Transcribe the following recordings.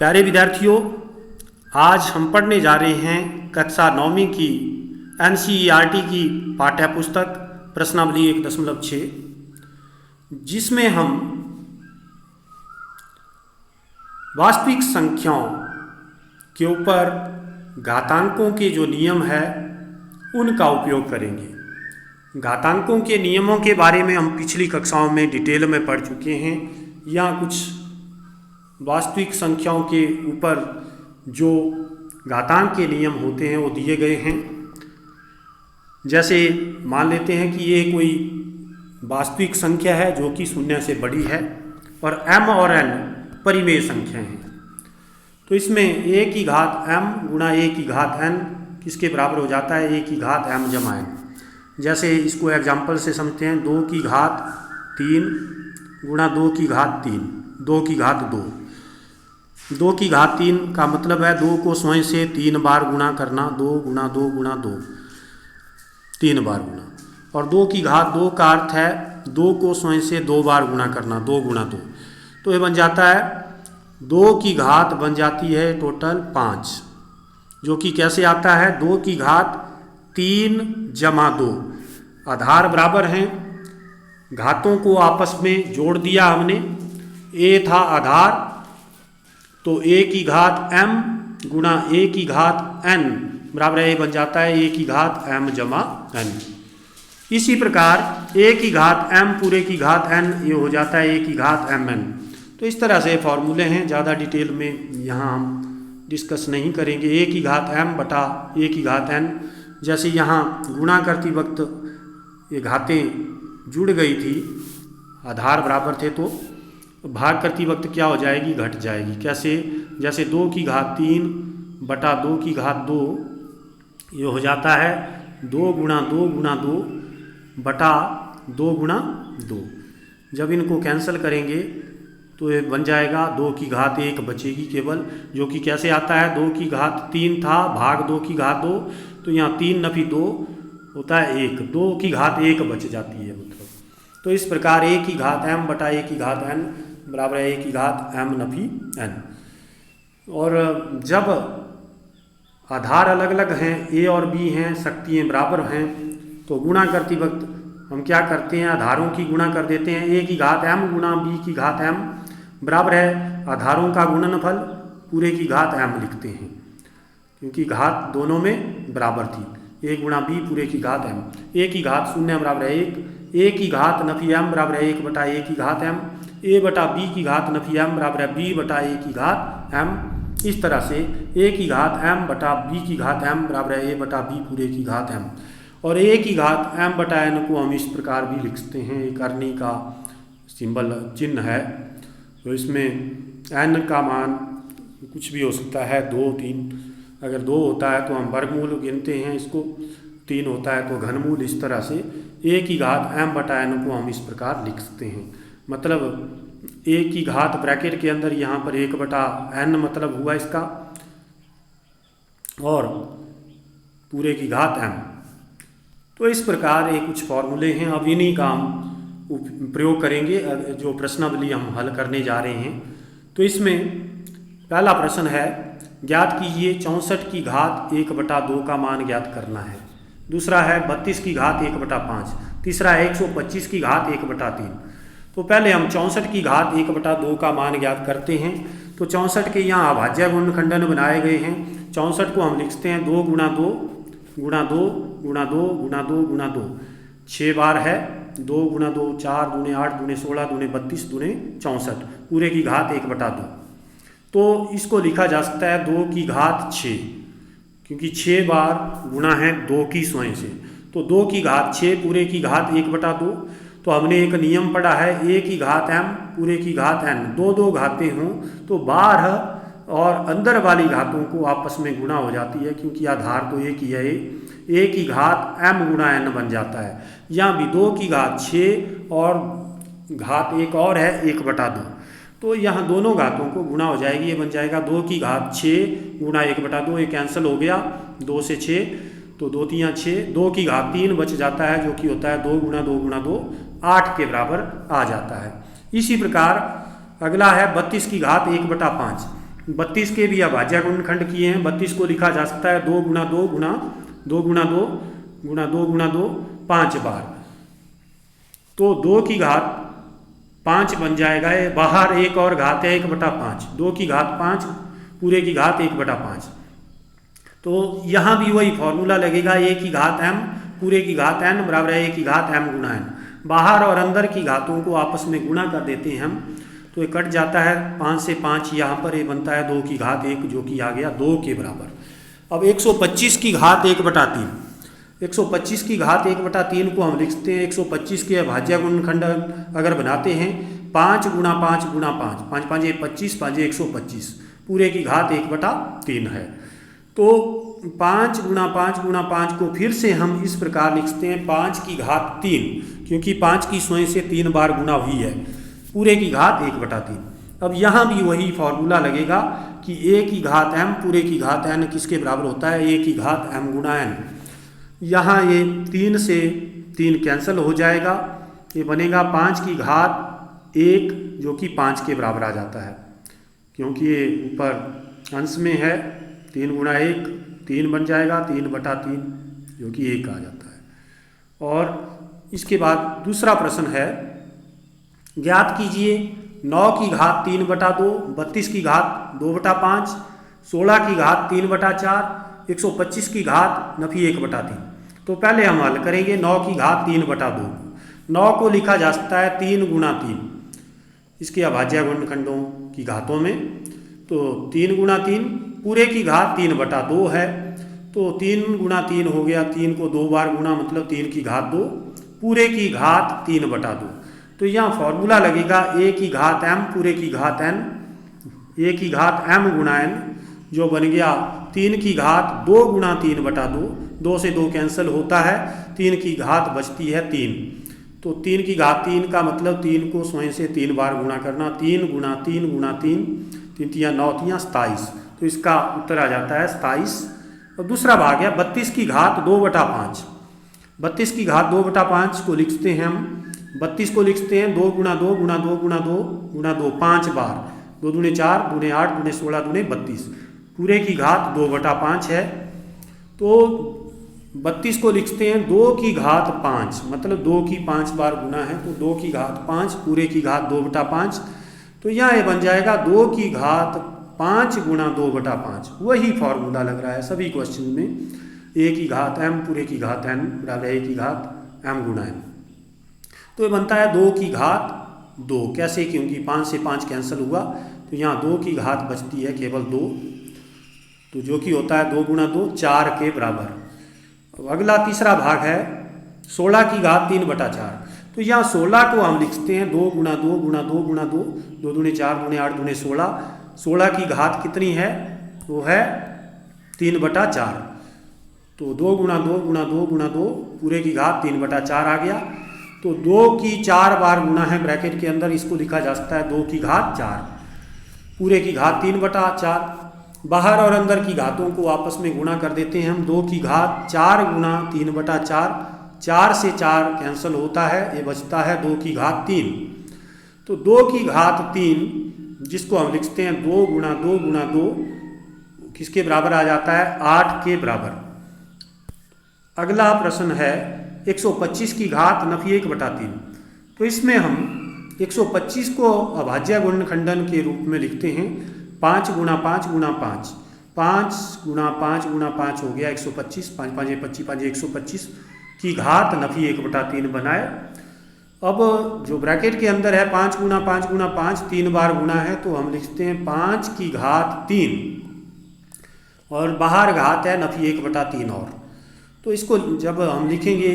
प्यारे विद्यार्थियों, आज हम पढ़ने जा रहे हैं कक्षा 9वीं की NCERT की पाठ्य पुस्तक प्रश्नावली 1.6, जिसमें हम वास्तविक संख्याओं के ऊपर घातांकों के जो नियम है उनका उपयोग करेंगे। घातांकों के नियमों के बारे में हम पिछली कक्षाओं में डिटेल में पढ़ चुके हैं। यहाँ कुछ वास्तविक संख्याओं के ऊपर जो घातांक के नियम होते हैं वो दिए गए हैं। जैसे मान लेते हैं कि ये कोई वास्तविक संख्या है जो कि शून्य से बड़ी है और m और n परिमेय संख्या हैं, तो इसमें a की घात m गुणा a की घात n किसके बराबर हो जाता है? a की घात m जमा n। जैसे इसको एग्जाम्पल से समझते हैं, 2 की घात 3 गुणा 2 की घात 3, 2 की घात 2। 2 की घात 3 का मतलब है 2 को स्वयं से 3 बार गुणा करना, 2 गुणा 2 गुणा 2, 3 बार गुणा। और 2 की घात 2 का अर्थ है 2 को स्वयं से 2 बार गुणा करना, 2 गुणा 2। तो ये बन जाता है 2 की घात बन जाती है टोटल 5, जो कि कैसे आता है? 2 की घात 3 जमा 2। आधार बराबर हैं, घातों को आपस में जोड़ दिया हमने। a था आधार, तो a की घात m गुणा a की घात n बराबर है, a बन जाता है a की घात m जमा n। इसी प्रकार a की घात m पूरे की घात n, ये हो जाता है a की घात mn। तो इस तरह से फॉर्मूले हैं, ज़्यादा डिटेल में यहाँ हम डिस्कस नहीं करेंगे। a की घात m बटा a की घात n, जैसे यहाँ गुणा करती वक्त ये घातें जुड़ गई थी, आधार बराबर थे, तो भाग करती वक्त क्या हो जाएगी? घट जाएगी। कैसे? जैसे 2 की घात 3 बटा 2 की घात 2, ये हो जाता है 2 गुणा 2 गुणा 2 बटा 2 गुणा 2। जब इनको कैंसिल करेंगे तो ये बन जाएगा 2 की घात 1 बचेगी केवल, जो कि कैसे आता है? 2 की घात 3 था भाग 2 की घात 2, तो यहाँ 3 नफी 2 होता है 1, 2 की घात 1 बच जाती है मतलब। तो इस प्रकार a की घात m बटा a की घात n बराबर है a की घात m नफी n। और जब आधार अलग अलग हैं, a और b हैं, शक्तियाँ बराबर हैं, तो गुणा करती वक्त हम क्या करते हैं? आधारों की गुणा कर देते हैं। a की घात m गुणा b की घात m बराबर है आधारों का गुणनफल पूरे की घात m लिखते हैं, क्योंकि घात दोनों में बराबर थी। a गुणा b पूरे की घात m, a की घात 0 बराबर है 1, a की घात नफी m बराबर है 1 बटा a की घात m, a बटा b की घात नफी m बराबर है b बटा a की घात m। इस तरह से a की घात m बटा b की घात m बराबर है a बटा b पूरे की घात m। और a की घात m बटा n को हम इस प्रकार भी लिख सकते हैं, एक करनी का सिंबल चिन्ह है, तो इसमें n का मान कुछ भी हो सकता है, 2 3। अगर 2 होता है तो हम वर्गमूल गिनते हैं इसको, 3 होता है तो घनमूल। इस तरह से a की घात m बटा n को हम इस प्रकार लिख सकते हैं। मतलब a की घात ब्रैकेट के अंदर यहाँ पर 1 बटा n मतलब हुआ इसका, और पूरे की घात m। तो इस प्रकार ये कुछ फॉर्मूले हैं, अब इन्हीं का हम प्रयोग करेंगे जो प्रश्नावली हम हल करने जा रहे हैं। तो इसमें पहला प्रश्न है, ज्ञात कीजिए 64 की घात 1 बटा 2 का मान ज्ञात करना है। दूसरा है 32 की घात 1 बटा 5। तीसरा है 125 की घात 1 बटा 3। तो पहले हम 64 की घात 1 बटा 2 का मान ज्ञात करते हैं। तो 64 के यहाँ अभाज्य गुणनखंडन बनाए गए हैं। 64 को हम लिखते हैं 2 गुणा 2 गुणा 2 गुणा 2 गुणा 2 गुणा 2, 6 बार है। 2 गुणा 2 4 दूने 8 दूने 16 दूने 32 दूने 64 पूरे की घात 1 बटा 2। तो इसको लिखा जा सकता है 2 की घात 6, क्योंकि 6 बार गुणा है 2 की स्वयं से, तो 2 की घात 6 पूरे की घात 1 बटा 2। तो हमने एक नियम पढ़ा है, a की घात m पूरे की घात n, 2 घातें हों तो बाहर और अंदर वाली घातों को आपस में गुणा हो जाती है, क्योंकि आधार तो एक ही है, a की घात m गुणा n बन जाता है। यहाँ भी 2 की घात 6 और घात एक और है 1 बटा 2, तो यहाँ दोनों घातों को गुणा हो जाएगी। ये बन जाएगा 2 की घात 6 गुणा 1 बटा 2, ये कैंसिल हो गया 2 से 6, तो 2 3 6, 2 की घात 3 बच जाता है, जो कि होता है 2 गुणा 2 गुणा 2, 8 के बराबर आ जाता है। इसी प्रकार अगला है 32 की घात 1 बटा 5। 32 के भी अभाज्य गुणनखंड किए हैं। 32 को लिखा जा सकता है 2 गुणा 2 गुणा 2 गुणा 2 गुणा 2 गुणा 2 5 बार। तो 2 की घात 5 बन जाएगा। ये बाहर एक और घात है 1/5, 2 की घात 5 पूरे की घात 1/5। तो यहाँ भी वही फॉर्मूला लगेगा, a की घात m पूरे की घात n बराबर है a की घात m गुणा n। बाहर और अंदर की घातों को आपस में गुणा कर देते हैं हम, तो ये कट जाता है 5 से 5, यहाँ पर ये बनता है 2 की घात 1 जो कि आ गया 2 के बराबर। अब 125 की घात 1/3, 125 की घात 1/3 को हम लिखते हैं 125 के अभाज्य गुणनखंड अगर बनाते हैं 5 गुणा 5 गुणा 5, 5 5 25, 5 125 पूरे की घात 1/3 है। तो 5 गुणा 5 गुणा 5 को फिर से हम इस प्रकार लिखते हैं 5 की घात 3, क्योंकि 5 की स्वयं से 3 बार गुणा हुई है, पूरे की घात 1/3। अब यहाँ भी वही फॉर्मूला लगेगा कि a की घात m पूरे की घात n किसके बराबर होता है, a की घात m गुणा n। यहाँ ये 3 से 3 कैंसिल हो जाएगा, ये बनेगा 5 की घात 1 जो कि 5 के बराबर आ जाता है, क्योंकि ये ऊपर अंश में है 3 गुणा 1 3 बन जाएगा, 3/3 जो कि 1 आ जाता है। और इसके बाद दूसरा प्रश्न है, ज्ञात कीजिए 9 की घात 3/2, 32 की घात 2/5, 16 की घात 3/4, 125 की घात नफी 1/3। तो पहले हम हल करेंगे 9 की घात 3/2। 9 को लिखा जा सकता है 3 गुणा 3 इसके अभाज्य गुणनखंडों की घातों में। तो 3 गुणा 3 पूरे की घात 3/2 है, तो 3 गुणा 3 हो गया, 3 को 2 बार गुणा मतलब 3 की घात 2 पूरे की घात 3/2। तो यहाँ फॉर्मूला लगेगा a की घात m पूरे की घात n, a की घात m गुणा n जो बन गया 3 की घात 2 गुणा 3/2, 2 से 2 कैंसिल होता है, 3 की घात बचती है 3। तो 3 की घात 3 का मतलब 3 को स्वयं से 3 बार गुणा करना, 3 गुणा 3 गुणा 3, 3 तिया 9 तिया 27। तो इसका उत्तर आ जाता है 27। और दूसरा भाग है 32 की घात 2/5। 32 की घात 2/5 को लिखते हैं हम, 32 को लिखते हैं 2 गुणा 2 गुणा 2 गुणा 2 गुणा 2 5 बार, 2 दूने 4 दूने 8 दूने 16 दूने 32 पूरे की घात 2/5 है। तो 32 को लिखते हैं 2 की घात 5 मतलब 2 की 5 बार गुना है, तो 2 की घात 5 पूरे की घात 2/5। तो यहाँ ये बन जाएगा 2 की घात 5 गुणा 2/5। वही फॉर्मूला लग रहा है सभी क्वेश्चन में, a की घात m पूरे की घात n बराबर a की घात m गुणा n। तो ये बनता है 2 की घात 2। कैसे, क्योंकि 5 से 5 कैंसिल हुआ, तो यहाँ 2 की घात बचती है केवल 2, तो जो कि होता है 2 गुणा 2 4 के बराबर। अब अगला तीसरा भाग है 16 की घात 3/4। तो यहाँ 16 को हम लिखते हैं 2 गुणा 2 गुणा 2 गुणा 2, 2 दूने 4 दूने 8 दूने 16। 16 की घात कितनी है, वो है 3/4। तो 2 गुणा 2 गुणा 2 गुणा 2 पूरे की घात 3/4 आ गया। तो 2 की 4 बार गुना है ब्रैकेट के अंदर, इसको लिखा जा सकता है 2 की घात 4 पूरे की घात 3/4। बाहर और अंदर की घातों को आपस में गुणा कर देते हैं हम, 2 की घात 4 गुणा 3/4, 4 से 4 कैंसिल होता है, ये बचता है 2 की घात 3। तो 2 की घात 3 जिसको हम लिखते हैं 2 गुणा 2 गुणा 2 किसके बराबर आ जाता है, 8 के बराबर। अगला प्रश्न है 125 की घात नफी 1/3। तो इसमें हम 125 को अभाज्य गुणनखंडन के रूप में लिखते हैं 5 गुणा 5 गुणा 5, 5 गुणा 5 गुणा 5 हो गया 125, 5 5 25 5 125 की घात नफी 1/3 बनाए। अब जो ब्रैकेट के अंदर है 5 गुणा 5 गुणा 5 3 बार गुणा है, तो हम लिखते हैं 5 की घात 3 और बाहर घात है नफी 1/3 और। तो इसको जब हम लिखेंगे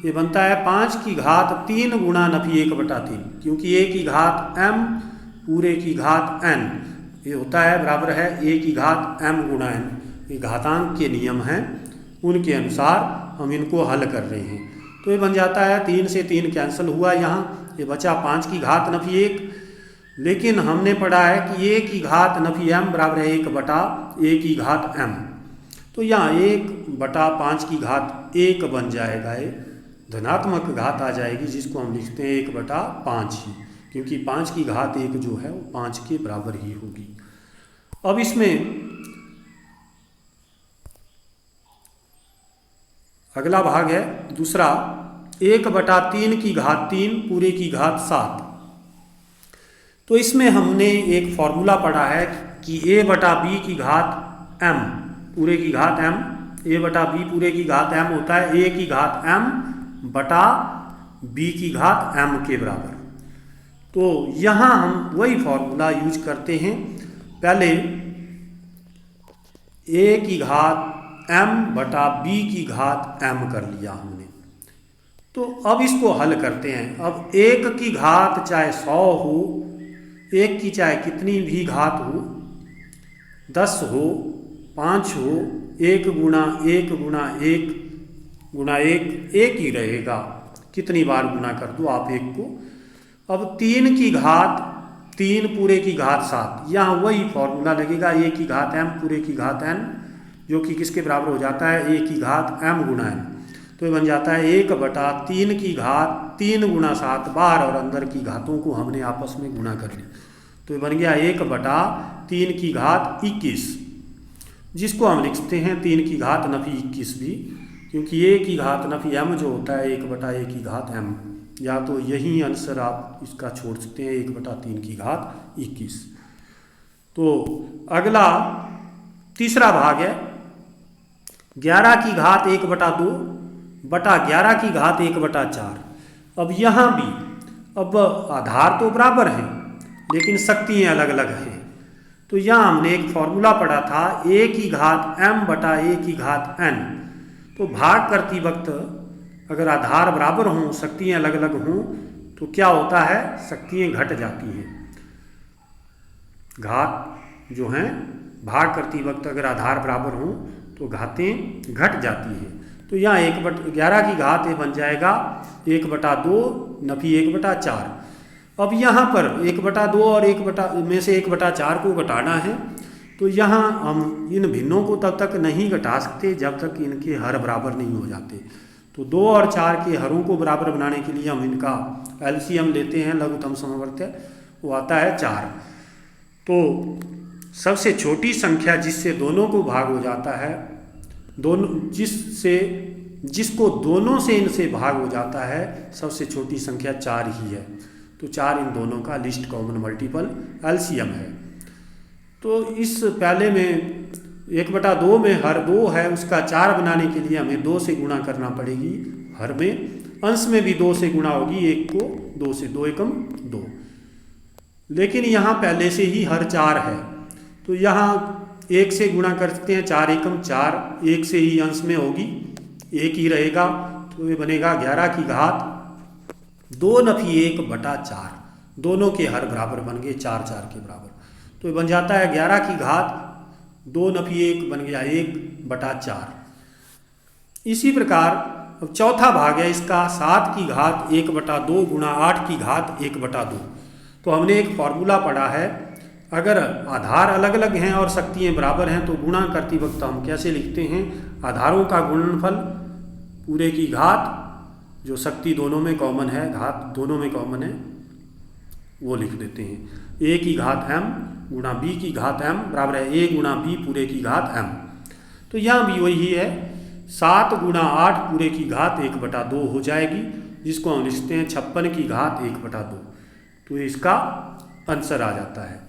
ये बनता है 5 की घात 3 गुणा नफी 1/3, क्योंकि a की घात m पूरे की घात n ये होता है बराबर है a की घात m गुणा n। ये घातांक के नियम हैं, उनके अनुसार हम इनको हल कर रहे हैं। तो ये बन जाता है 3 से 3 कैंसिल हुआ, यहाँ ये बचा 5 की घात नफी 1। लेकिन हमने पढ़ा है कि a की घात नफी m बराबर है 1/a की घात m। तो यहाँ 1/5 की घात 1 बन जाएगा, ये धनात्मक घात आ जाएगी जिसको हम लिखते हैं 1/5 ही, क्योंकि 5 की घात 1 जो है वो 5 के बराबर ही होगी। अब इसमें अगला भाग है दूसरा, 1/3 पूरे की घात 7। तो इसमें हमने एक फॉर्मूला पढ़ा है कि a/b की घात m पूरे की घात m, a/b पूरे की घात m होता है a की घात m बटा b की घात m के बराबर। तो यहाँ हम वही फॉर्मूला यूज करते हैं। पहले a की घात m बटा b की घात m कर लिया हमने। तो अब इसको हल करते हैं। अब 1 की घात चाहे 100 हो, 1 की चाहे कितनी भी घात हो, 10 हो, 5 हो, 1 गुणा 1 गुणा 1 गुणा 1 एक ही रहेगा, कितनी बार गुणा कर दो आप 1 को। अब 3 की घात 3 पूरे की घात 7, यहाँ वही फॉर्मूला लगेगा a की घात m पूरे की घात n, जो कि किसके बराबर हो जाता है a की घात m गुणा n। तो ये बन जाता है 1/3 की घात 3 गुणा 7, बाहर और अंदर की घातों को हमने आपस में गुणा कर लिया। तो ये बन गया 1/3 की घात 21, जिसको हम लिखते हैं 3 की घात नफी 21 भी, क्योंकि a की घात नफी m जो होता है 1/a की घात m, या तो यही आंसर आप इसका छोड़ सकते हैं 1/3 की घात 21। तो अगला तीसरा भाग है 11 की घात 1/2 बटा 11 की घात 1/4। अब यहाँ भी अब आधार तो बराबर हैं लेकिन शक्तियाँ अलग अलग हैं। तो यहाँ हमने एक फॉर्मूला पढ़ा था a की घात m बटा a की घात n। तो भाग करती वक्त अगर आधार बराबर हों, शक्तियाँ अलग अलग हों, तो क्या होता है, शक्तियाँ घट जाती हैं। घात जो हैं भाग करती वक्त अगर आधार बराबर हों तो घातें घट जाती हैं। तो यहाँ 11 की घात ये बन जाएगा 1/2 नफी 1/4। अब यहाँ पर 1/2 और 1 में से 1/4 को घटाना है। तो यहाँ हम इन भिन्नों को तब तक नहीं घटा सकते जब तक इनके हर बराबर नहीं हो जाते। तो 2 और 4 के हरों को बराबर बनाने के लिए हम इनका एलसीएम लेते हैं, लघुत्तम समवर्त्य, वो आता है 4। तो सबसे छोटी संख्या जिससे दोनों को भाग हो जाता है, जिसको दोनों से इनसे भाग हो जाता है, सबसे छोटी संख्या 4 ही है। तो 4 इन दोनों का लीस्ट कॉमन मल्टीपल एलसीएम है। तो इस पहले में 1/2 में हर 2 है, उसका 4 बनाने के लिए हमें 2 से गुणा करना पड़ेगी हर में, अंश में भी 2 से गुणा होगी, 1 को 2 से, 2 एकम 2। लेकिन यहाँ पहले से ही हर 4 है, तो यहाँ 1 से गुणा कर सकते हैं, 4 एकम 4, 1 से ही अंश में होगी, 1 ही रहेगा। तो ये बनेगा 11 की घात 2 नफी 1/4, दोनों के हर बराबर बन गए 4 4 के बराबर। तो ये बन जाता है 11 की घात 2 नफी 1 बन गया 1/4। इसी प्रकार अब चौथा भाग है इसका 7 की घात 1/2 गुणा 8 की घात 1/2। तो हमने एक फॉर्मूला पढ़ा है, अगर आधार अलग अलग हैं और शक्तियाँ बराबर हैं तो गुणा करती वक्त हम कैसे लिखते हैं, आधारों का गुणनफल पूरे की घात, जो शक्ति दोनों में कॉमन है, घात दोनों में कॉमन है, वो लिख देते हैं। a की घात m गुणा b की घात m बराबर है a गुणा b पूरे की घात m। तो यहाँ भी वही है, 7 गुणा 8 पूरे की घात 1/2 हो जाएगी, जिसको हम लिखते हैं 56 की घात 1/2। तो इसका आंसर आ जाता है।